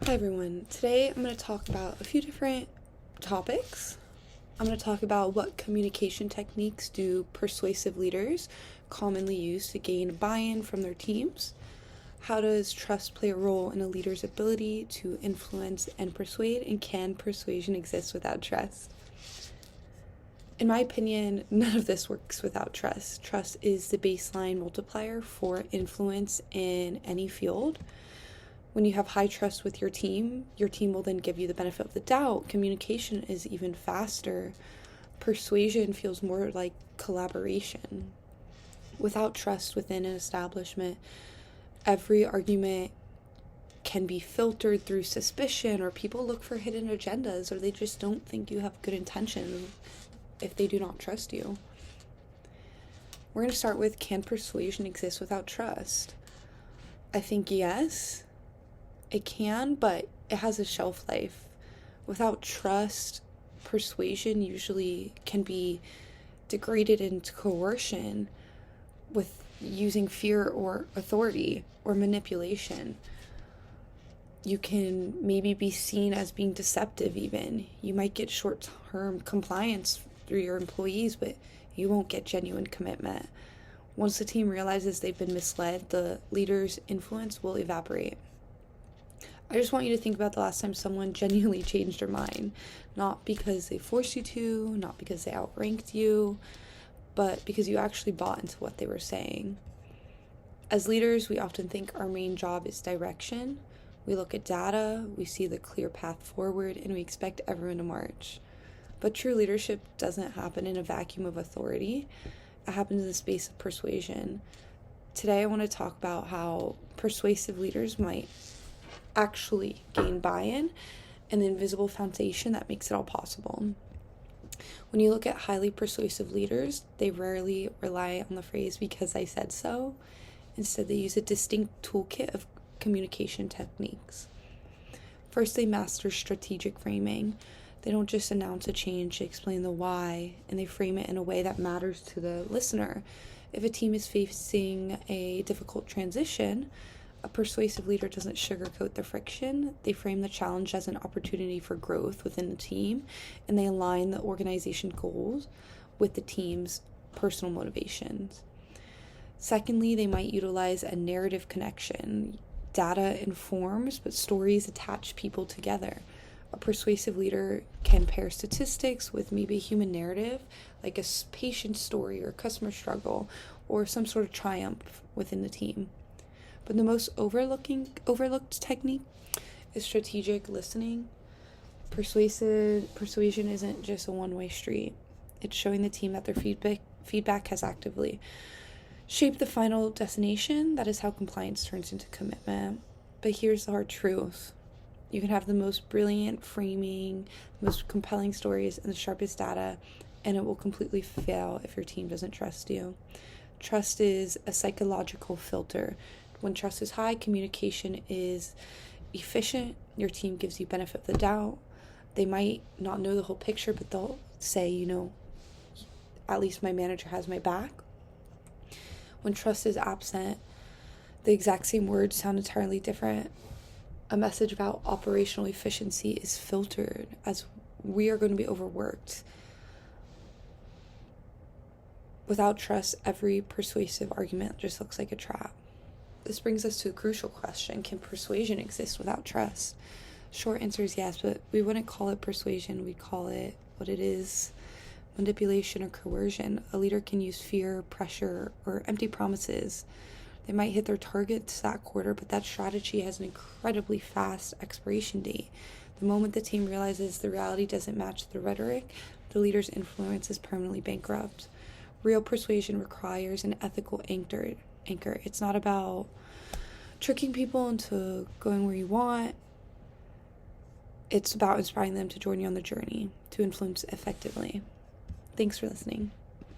Hi everyone. Today I'm going to talk about a few different topics. I'm going to talk about what communication techniques do persuasive leaders commonly use to gain buy-in from their teams. How does trust play a role in a leader's ability to influence and persuade, and can persuasion exist without trust? In my opinion, none of this works without trust. Trust is the baseline multiplier for influence in any field. When you have high trust with your team will then give you the benefit of the doubt. Communication is even faster. Persuasion feels more like collaboration. Without trust within an establishment, every argument can be filtered through suspicion, or people look for hidden agendas, or they just don't think you have good intentions if they do not trust you. We're going to start with, can persuasion exist without trust? I think yes. It can, but it has a shelf life. Without trust, persuasion usually can be degraded into coercion with using fear or authority or manipulation. You can maybe be seen as being deceptive even. You might get short-term compliance through your employees, but you won't get genuine commitment. Once the team realizes they've been misled, the leader's influence will evaporate. I just want you to think about the last time someone genuinely changed their mind. Not because they forced you to, not because they outranked you, but because you actually bought into what they were saying. As leaders, we often think our main job is direction. We look at data, we see the clear path forward, and we expect everyone to march. But true leadership doesn't happen in a vacuum of authority. It happens in the space of persuasion. Today, I want to talk about how persuasive leaders might actually gain buy-in and the invisible foundation that makes it all possible. When you look at highly persuasive leaders, they rarely rely on the phrase "because I said so." Instead, they use a distinct toolkit of communication techniques. First, they master strategic framing. They don't just announce a change, they explain the why, and they frame it in a way that matters to the listener. If a team is facing a difficult transition, a persuasive leader doesn't sugarcoat the friction. They frame the challenge as an opportunity for growth within the team, and they align the organization goals with the team's personal motivations. Secondly, they might utilize a narrative connection. Data informs, but stories attach people together. A persuasive leader can pair statistics with maybe a human narrative, like a patient story or customer struggle, or some sort of triumph within the team. But the most overlooked technique is strategic listening. Persuasion isn't just a one-way street. It's showing the team that their feedback has actively shaped the final destination. That is how compliance turns into commitment. But here's the hard truth. You can have the most brilliant framing, the most compelling stories, and the sharpest data, and it will completely fail if your team doesn't trust you. Trust is a psychological filter. When trust is high, communication is efficient. Your team gives you benefit of the doubt. They might not know the whole picture, but they'll say, at least my manager has my back. When trust is absent, the exact same words sound entirely different. A message about operational efficiency is filtered as we are going to be overworked. Without trust, every persuasive argument just looks like a trap. This brings us to a crucial question. Can persuasion exist without trust? Short answer is yes, but we wouldn't call it persuasion. We'd call it what it is: manipulation or coercion. A leader can use fear, pressure, or empty promises. They might hit their targets that quarter, but that strategy has an incredibly fast expiration date. The moment the team realizes the reality doesn't match the rhetoric, the leader's influence is permanently bankrupt. Real persuasion requires an ethical anchor. It's not about tricking people into going where you want. It's about inspiring them to join you on the journey to influence effectively. Thanks for listening.